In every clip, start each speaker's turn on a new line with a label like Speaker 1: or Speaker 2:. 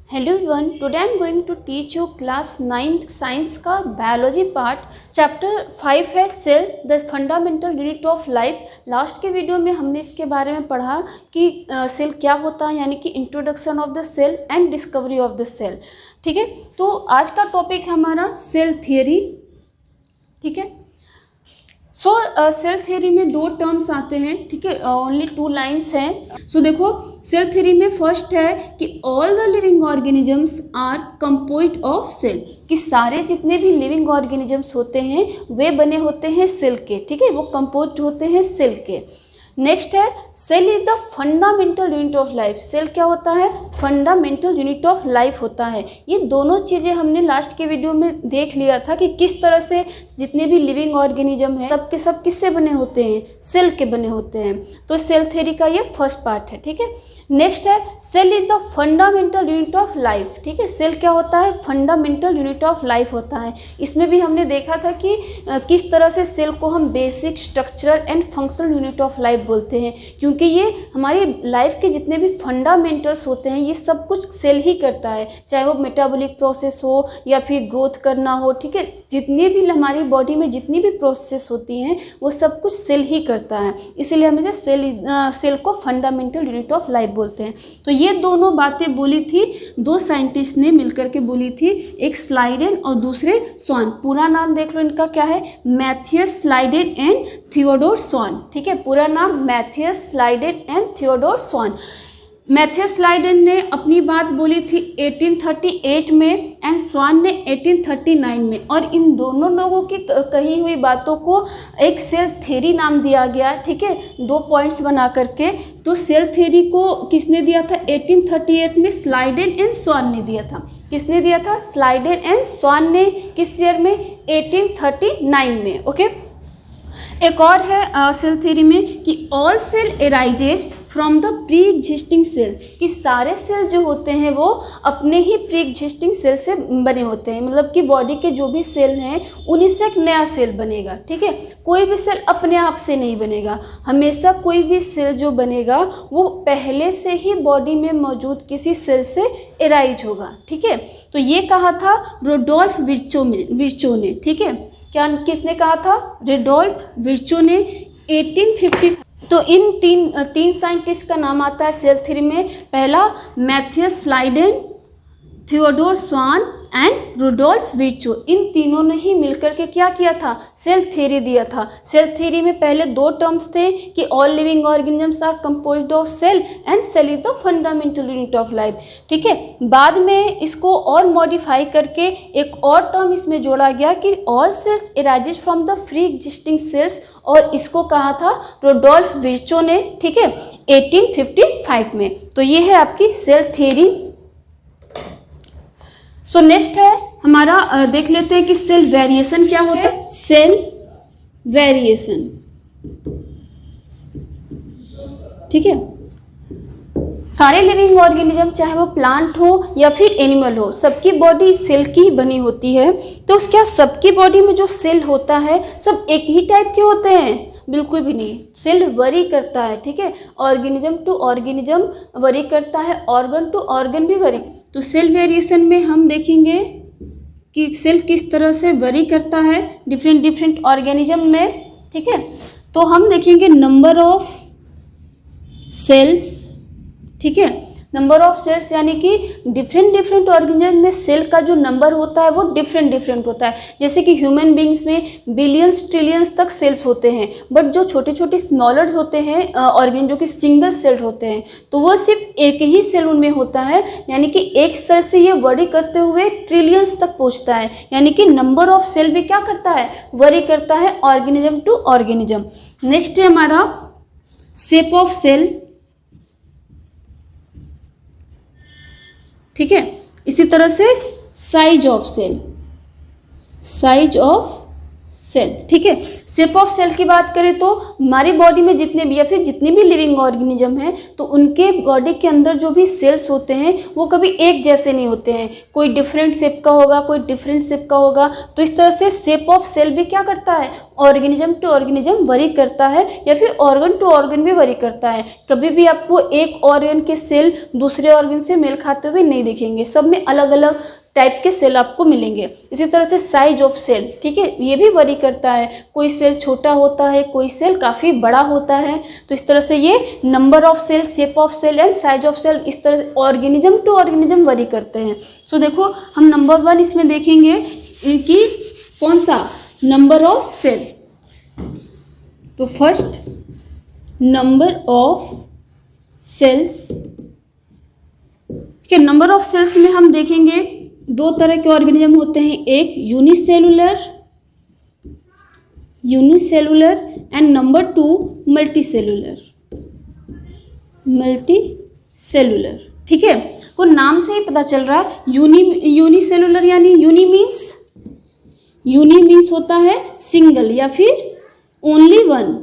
Speaker 1: Hello everyone, today I am going to teach you class 9th science का biology part. Chapter 5 है cell the fundamental unit of life. Last के video में हमने इसके बारे में पढ़ा कि सेल क्या होता है, यानी कि introduction of the cell and discovery of the cell. ठीक है, तो आज का टॉपिक है हमारा सेल थियरी। ठीक है, सेल थ्योरी में दो टर्म्स आते हैं। ठीक है, ओनली 2 लाइन्स हैं। सो देखो, सेल थ्योरी में फर्स्ट है कि all the living organisms are composed of cell, कि सारे जितने भी लिविंग ऑर्गेनिजम्स होते हैं वे बने होते हैं सेल के। ठीक है, वो कंपोज्ड होते हैं सेल के। नेक्स्ट है cell is the fundamental unit of life. Cell क्या होता है? फंडामेंटल यूनिट ऑफ लाइफ होता है। ये दोनों चीज़ें हमने लास्ट के वीडियो में देख लिया था कि किस तरह से जितने भी लिविंग ऑर्गेनिज्म हैं सब के सब किससे बने होते हैं? सेल के बने होते हैं। तो सेल थ्योरी का ये फर्स्ट पार्ट है। ठीक है, नेक्स्ट है cell is the fundamental unit of life. ठीक है, सेल क्या होता है? फंडामेंटल यूनिट ऑफ लाइफ होता है। इसमें भी हमने देखा था कि किस तरह से सेल को हम basic, structural and functional unit of life बोलते हैं, क्योंकि ये हमारी लाइफ के जितने भी फंडामेंटल्स होते हैं ये सब कुछ सेल ही करता है, चाहे वो मेटाबॉलिक प्रोसेस हो या फिर ग्रोथ करना हो। ठीक है, जितनी भी हमारी बॉडी में जितनी भी प्रोसेस होती हैं वो सब कुछ सेल ही करता है, इसीलिए हम इसे सेल को फंडामेंटल यूनिट ऑफ लाइफ बोलते हैं। तो ये दोनों बातें बोली थी, 2 साइंटिस्ट ने मिलकर के बोली थी, एक स्लाइडेन और दूसरे स्वान। पूरा नाम देख लो इनका क्या है? Matthias Schleiden and Theodor Schwann. ठीक है, पूरा नाम Matthias Schleiden and Theodor Schwann. Matthias Schleiden ने अपनी बात बोली थी 1838 में एंड स्वान ने 1839 में, और इन दोनों लोगों की कही हुई बातों को एक सेल थ्योरी नाम दिया गया। ठीक है, 2 पॉइंट्स बना करके। तो सेल थ्योरी को किसने दिया था? 1838 में स्लाइडेन एंड स्वान ने दिया था। किसने दिया था? स्लाइडेन एंड स्वान ने। किस ईयर में? 1839 में। ओके, एक और है सेल थ्योरी में कि all cell arises from the pre existing cell, कि सारे सेल जो होते हैं वो अपने ही प्री एग्जिस्टिंग सेल से बने होते हैं। मतलब कि बॉडी के जो भी सेल हैं उन्हीं से एक नया सेल बनेगा। ठीक है, कोई भी सेल अपने आप से नहीं बनेगा, हमेशा कोई भी सेल जो बनेगा वो पहले से ही बॉडी में मौजूद किसी सेल से एराइज होगा। ठीक है, तो ये कहा था रुडोल्फ विर्चो ने। ठीक है, क्या किसने कहा था? रुडोल्फ विर्चो ने 1855। तो इन तीन साइंटिस्ट का नाम आता है सेल थ्योरी में। पहला Matthias Schleiden, Theodor Schwann and Rudolf Virchow. इन तीनों ने ही मिलकर के क्या किया था? सेल थ्योरी दिया था। सेल थ्योरी में पहले 2 टर्म्स थे कि all living organisms are composed of cell and cell is the fundamental unit of life. ठीक है, बाद में इसको और मॉडिफाई करके एक और टर्म इसमें जोड़ा गया कि all cells arises from the free existing cells, और इसको कहा था रुडोल्फ विर्चो ने। ठीक है, 1855 में। तो ये है आपकी सेल थ्योरी। सो नेक्स्ट है हमारा, देख लेते हैं कि सेल वेरिएशन क्या होता है। सेल वेरिएशन, ठीक है, सारे लिविंग ऑर्गेनिज्म चाहे वो प्लांट हो या फिर एनिमल हो, सबकी बॉडी सेल की ही बनी होती है। तो क्या सबकी बॉडी में जो सेल होता है सब एक ही टाइप के होते हैं? बिल्कुल भी नहीं, सेल वरी करता है। ठीक है, ऑर्गेनिज्म टू ऑर्गेनिज्म वरी करता है, ऑर्गन टू ऑर्गन भी वरी। तो सेल वेरिएशन में हम देखेंगे कि सेल किस तरह से वरी करता है डिफरेंट ऑर्गेनिज्म में। ठीक है, तो हम देखेंगे नंबर ऑफ सेल्स। ठीक है, नंबर ऑफ सेल्स यानी कि डिफरेंट ऑर्गेनिज्म में सेल का जो नंबर होता है वो डिफरेंट होता है। जैसे कि ह्यूमन बींग्स में बिलियंस ट्रिलियंस तक सेल्स होते हैं, बट जो छोटे स्मॉलर होते हैं ऑर्गेनिज्म जो कि सिंगल सेल होते हैं, तो वो सिर्फ एक ही सेल उनमें होता है, यानी कि एक सेल से ये वरी करते हुए ट्रिलियंस तक पहुँचता है। यानी कि नंबर ऑफ सेल भी क्या करता है? वरी करता है ऑर्गेनिज्म टू ऑर्गेनिज्म। नेक्स्ट है हमारा शेप ऑफ सेल। ठीक है, इसी तरह से size of cell, size of cell, ठीक है। शेप ऑफ सेल की बात करें तो हमारी बॉडी में जितने भी या फिर जितने भी लिविंग ऑर्गेनिज्म हैं तो उनके बॉडी के अंदर जो भी सेल्स होते हैं वो कभी एक जैसे नहीं होते हैं, कोई डिफरेंट शेप का होगा, कोई डिफरेंट शेप का होगा। तो इस तरह से शेप ऑफ सेल भी क्या करता है, ऑर्गेनिज्म टू ऑर्गेनिज्म वरी करता है या फिर ऑर्गन टू ऑर्गन भी वरी करता है। कभी भी आपको एक ऑर्गन के सेल दूसरे ऑर्गन से मेल खाते हुए नहीं दिखेंगे, सब में अलग अलग टाइप के सेल आपको मिलेंगे। इसी तरह से साइज ऑफ सेल, ठीक है, ये भी वरी करता है, कोई सेल छोटा होता है, कोई सेल काफ़ी बड़ा होता है। तो इस तरह से ये number of cell, shape of cell and size of cell इस तरह से ऑर्गेनिज्म टू ऑर्गेनिज्म वरी करते हैं। सो देखो हम नंबर 1 इसमें देखेंगे कि कौन सा, नंबर ऑफ सेल। तो फर्स्ट नंबर ऑफ सेल्स, ठीक है। नंबर ऑफ सेल्स में हम देखेंगे दो तरह के ऑर्गेनिज्म होते हैं, एक यूनिसेलुलर एंड नंबर 2 मल्टीसेलुलर, ठीक है। को नाम से ही पता चल रहा है यूनिसेलुलर यानी यूनी मीन्स होता है सिंगल या फिर ओनली वन,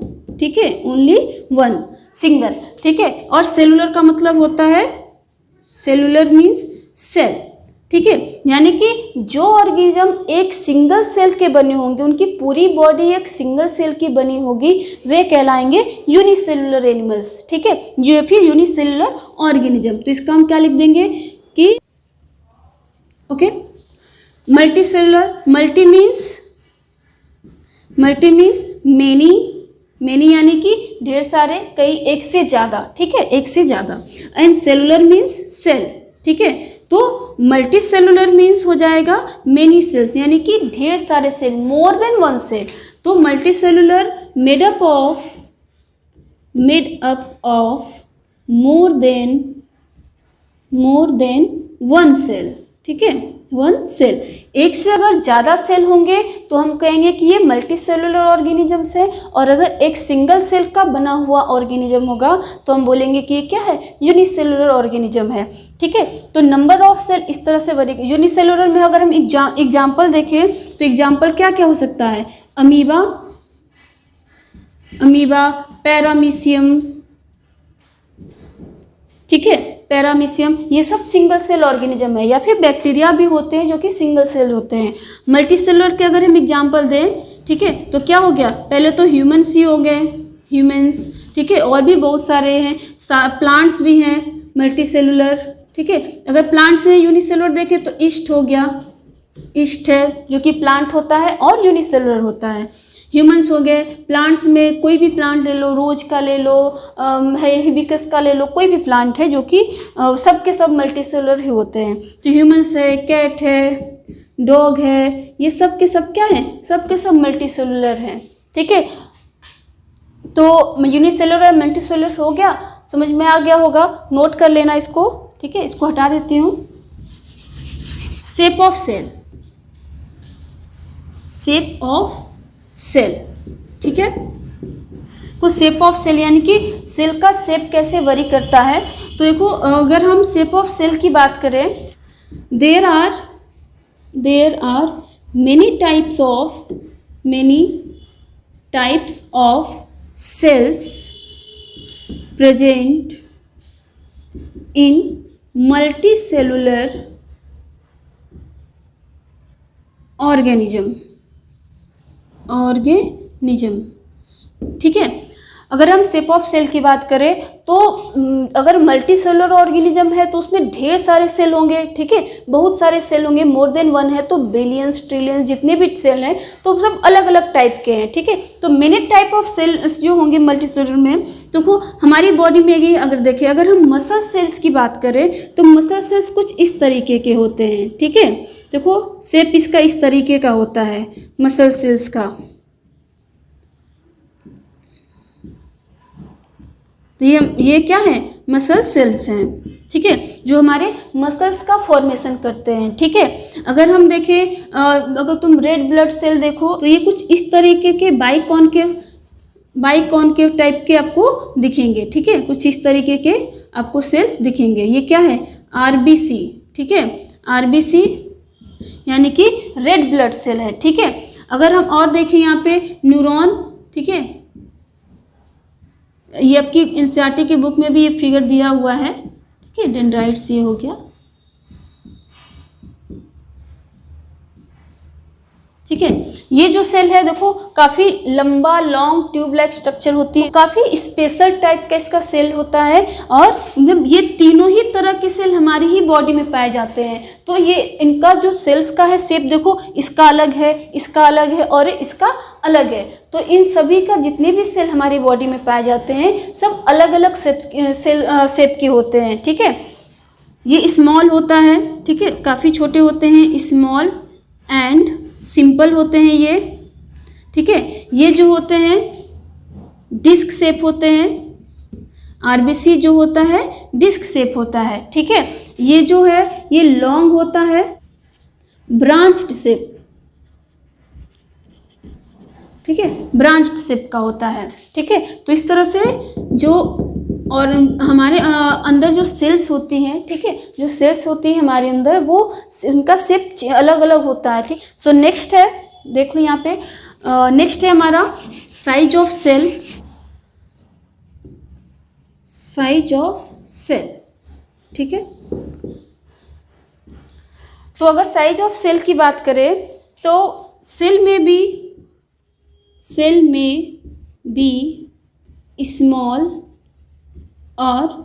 Speaker 1: ठीक है, ओनली वन सिंगल, ठीक है। और सेलुलर का मतलब होता है, सेलुलर मीन्स सेल, ठीक है। यानी कि जो ऑर्गेनिज्म एक सिंगल सेल के बने होंगे, उनकी पूरी बॉडी एक सिंगल सेल की बनी होगी, वे कहलाएंगे यूनिसेलुलर एनिमल्स, ठीक है, या फिर यूनिसेलुलर ऑर्गेनिज्म। तो इसका हम क्या लिख देंगे कि okay, multicellular, multi means many यानी कि ढेर सारे, कई, एक से ज़्यादा, ठीक है, एक से ज़्यादा। एंड सेलुलर मीन्स सेल, ठीक है। तो मल्टी सेलुलर मीन्स हो जाएगा मेनी सेल्स, यानी कि ढेर सारे cell, more than one cell. तो multi cellular made up of more than one cell, ठीक है, वन सेल। एक से अगर ज़्यादा सेल होंगे तो हम कहेंगे कि ये मल्टी सेलुलर ऑर्गेनिजम्स है, और अगर एक सिंगल सेल का बना हुआ ऑर्गेनिज्म होगा तो हम बोलेंगे कि ये क्या है, यूनिसेलुलर ऑर्गेनिज्म है, ठीक है। तो नंबर ऑफ सेल इस तरह से बनेगा। यूनिसेलुलर में अगर हम एग्जाम्पल देखें तो एग्जाम्पल क्या क्या हो सकता है, अमीबा, पैरामीशियम, ठीक है, पैरामीशियम, ये सब सिंगल सेल ऑर्गेनिज्म है। या फिर बैक्टीरिया भी होते हैं जो कि सिंगल सेल होते हैं। मल्टीसेलुलर के अगर हम एग्जांपल दें, ठीक है, तो क्या हो गया, पहले तो ह्यूमन्स ही हो गए, ह्यूमन्स, ठीक है, और भी बहुत सारे हैं, प्लांट्स भी हैं मल्टीसेलुलर, ठीक है। अगर प्लांट्स में यूनिसेलुलर देखें तो ईस्ट हो गया, ईस्ट है जो कि प्लांट होता है और यूनिसेलुलर होता है। ह्यूमन्स हो गए, प्लांट्स में कोई भी प्लांट ले लो, रोज का ले लो, हिबिस्कस का ले लो, कोई भी प्लांट है जो कि सब के सब मल्टीसेलुलर ही होते हैं। तो ह्यूमन्स है, कैट है, डॉग है, ये सब के सब क्या है, सब के सब मल्टीसेलुलर हैं, ठीक है। तो यूनिसेलुलर मल्टीसेलुलर हो गया, समझ में आ गया होगा, नोट कर लेना इसको, ठीक है। इसको हटा देती हूँ। Shape of cell, shape of cell, ठीक है। तो शेप ऑफ सेल यानी कि सेल का शेप कैसे वरी करता है। तो देखो अगर हम शेप ऑफ सेल की बात करें, there are many types of cells present in multicellular organism, ठीक है। अगर हम शेप ऑफ सेल की बात करें तो अगर मल्टी सेलुलर ऑर्गेनिज्म है तो उसमें ढेर सारे सेल होंगे, ठीक है, बहुत सारे सेल होंगे, मोर देन वन है तो बिलियंस, ट्रिलियंस, जितने भी सेल हैं तो सब अलग अलग टाइप के हैं, ठीक है। तो मेनी टाइप ऑफ सेल्स जो होंगे मल्टी सेलुलर में, तो वो हमारी बॉडी में ही अगर देखें, अगर हम मसल सेल्स की बात करें तो मसल सेल्स कुछ इस तरीके के होते हैं, ठीक है। देखो शेप इसका इस तरीके का होता है मसल सेल्स का। तो ये क्या है, मसल सेल्स हैं, ठीक है, जो हमारे मसल्स का फॉर्मेशन करते हैं, ठीक है। अगर हम देखें, अगर तुम रेड ब्लड सेल देखो तो ये कुछ इस तरीके के बाइकॉनकेव टाइप के आपको दिखेंगे, ठीक है, कुछ इस तरीके के आपको सेल्स दिखेंगे। ये क्या है, आरबीसी, ठीक है, आरबीसी यानी कि रेड ब्लड सेल है, ठीक है। अगर हम और देखें यहाँ पे न्यूरॉन, ठीक है, ये आपकी एनसीईआरटी की बुक में भी ये फिगर दिया हुआ है, ठीक है, डेंड्राइट्स ये हो गया, ठीक है। ये जो सेल है देखो काफ़ी लंबा लॉन्ग ट्यूब लाइक स्ट्रक्चर होती है, काफ़ी स्पेशल टाइप का इसका सेल होता है, और ये तीनों ही तरह के सेल हमारी ही बॉडी में पाए जाते हैं। तो ये इनका जो सेल्स का है शेप देखो, इसका अलग है, इसका अलग है और इसका अलग है। तो इन सभी का जितने भी सेल हमारी बॉडी में पाए जाते हैं सब अलग अलग शेप के होते हैं, ठीक है। ये स्मॉल होता है, ठीक है, काफ़ी छोटे होते हैं, स्मॉल एंड सिंपल होते हैं ये, ठीक है। ये जो होते हैं डिस्क शेप होते हैं, आरबीसी जो होता है डिस्क शेप होता है, ठीक है। ये जो है ये लॉन्ग होता है, ब्रांच्ड शेप, ठीक है, ब्रांच्ड शेप का होता है, ठीक है। तो इस तरह से जो और हमारे अंदर जो सेल्स होती हैं, ठीक है, जो सेल्स होती है हमारे अंदर वो उनका शेप अलग अलग होता है, ठीक। सो नेक्स्ट है, देख लो यहाँ पे नेक्स्ट है हमारा size of cell, size of cell, ठीक है। तो अगर साइज ऑफ सेल की बात करें तो सेल में बी स्मॉल और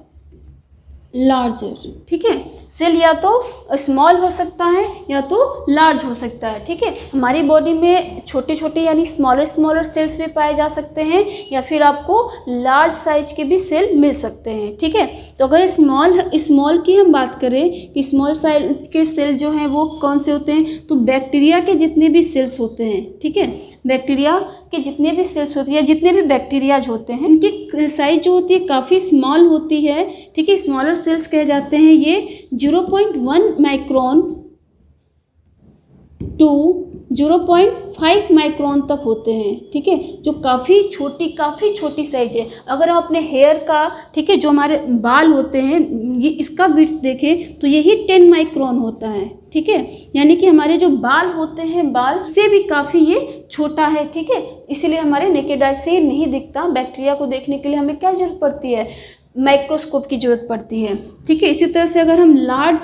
Speaker 1: लार्जर, ठीक है। सेल या तो स्मॉल हो सकता है या तो लार्ज हो सकता है, ठीक है। हमारी बॉडी में छोटे छोटे यानी स्मॉलर सेल्स भी पाए जा सकते हैं या फिर आपको लार्ज साइज के भी सेल मिल सकते हैं, ठीक है। तो अगर स्मॉल की हम बात करें कि स्मॉल साइज के सेल जो हैं वो कौन से होते हैं, तो बैक्टीरिया के जितने भी सेल्स होते हैं, ठीक है, बैक्टीरिया के जितने भी सेल्स होते हैं, जितने भी बैक्टीरियाज होते हैं, उनकी साइज जो होती है काफ़ी स्मॉल होती है, ठीक है। स्मॉलर सेल्स कहे जाते हैं, ये 0.1 माइक्रोन टू 0.5 माइक्रोन तक होते हैं, ठीक है, जो काफ़ी छोटी साइज है। अगर आप अपने हेयर का, ठीक है, जो हमारे बाल होते हैं, ये इसका विड्थ देखें तो यही 10 माइक्रोन होता है, ठीक है। यानी कि हमारे जो बाल होते हैं, बाल से भी काफ़ी ये छोटा है, ठीक है। इसलिए हमारे नेकेड आई से नहीं दिखता। बैक्टीरिया को देखने के लिए हमें क्या जरूरत पड़ती है, माइक्रोस्कोप की जरूरत पड़ती है, ठीक है। इसी तरह से अगर हम लार्ज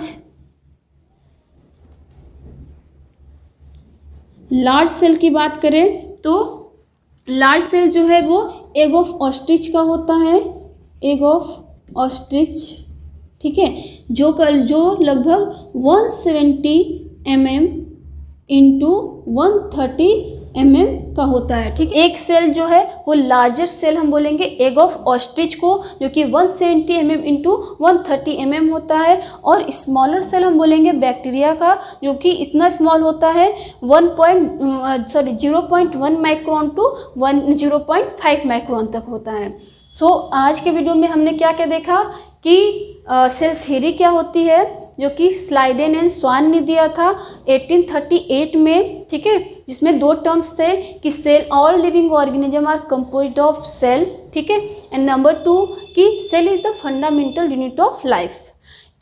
Speaker 1: सेल की बात करें तो लार्ज सेल जो है वो एग ऑफ ऑस्ट्रिच का होता है, एग ऑफ ऑस्ट्रिच, ठीक है, जो लगभग 170 mm इंटू 130 mm का होता है, ठीक है। एक सेल जो है वो लार्जर सेल हम बोलेंगे एग ऑफ ऑस्ट्रिच को, जो कि 170 mm इंटू 130 mm होता है, और स्मॉलर सेल हम बोलेंगे बैक्टीरिया का, जो कि इतना स्मॉल होता है 0.1 माइक्रोन टू 0.5 माइक्रोन तक होता है। सो आज के वीडियो में हमने क्या क्या देखा कि सेल थ्योरी क्या होती है, जो कि स्लाइडेन एंड स्वान ने दिया था 1838 में, ठीक है, जिसमें 2 टर्म्स थे कि cell all living organism are composed of cell, ठीक है, एंड नंबर 2 कि cell is the fundamental unit of life.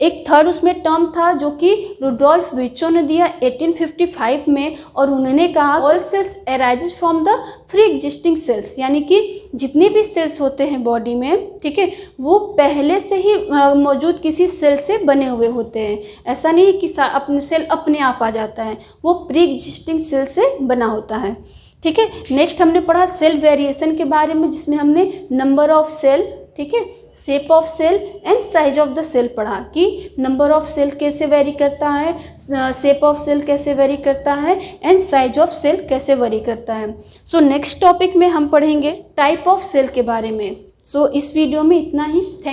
Speaker 1: एक थर्ड उसमें टर्म था जो कि रुडोल्फ विर्चो ने दिया 1855 में, और उन्होंने कहा all cells arises from the free existing cells, यानी कि जितने भी सेल्स होते हैं बॉडी में, ठीक है, वो पहले से ही मौजूद किसी सेल से बने हुए होते हैं। ऐसा नहीं कि अपने सेल अपने आप आ जाता है, वो प्री एग्जिस्टिंग सेल से बना होता है, ठीक है। नेक्स्ट हमने पढ़ा सेल वेरिएशन के बारे में, जिसमें हमने नंबर ऑफ सेल, ठीक है, shape of cell and size of the cell पढ़ा कि नंबर ऑफ सेल कैसे वेरी करता है, शेप ऑफ सेल कैसे वेरी करता है एंड साइज ऑफ सेल कैसे वेरी करता है। सो नेक्स्ट टॉपिक में हम पढ़ेंगे टाइप ऑफ सेल के बारे में। सो इस वीडियो में इतना ही। थैंक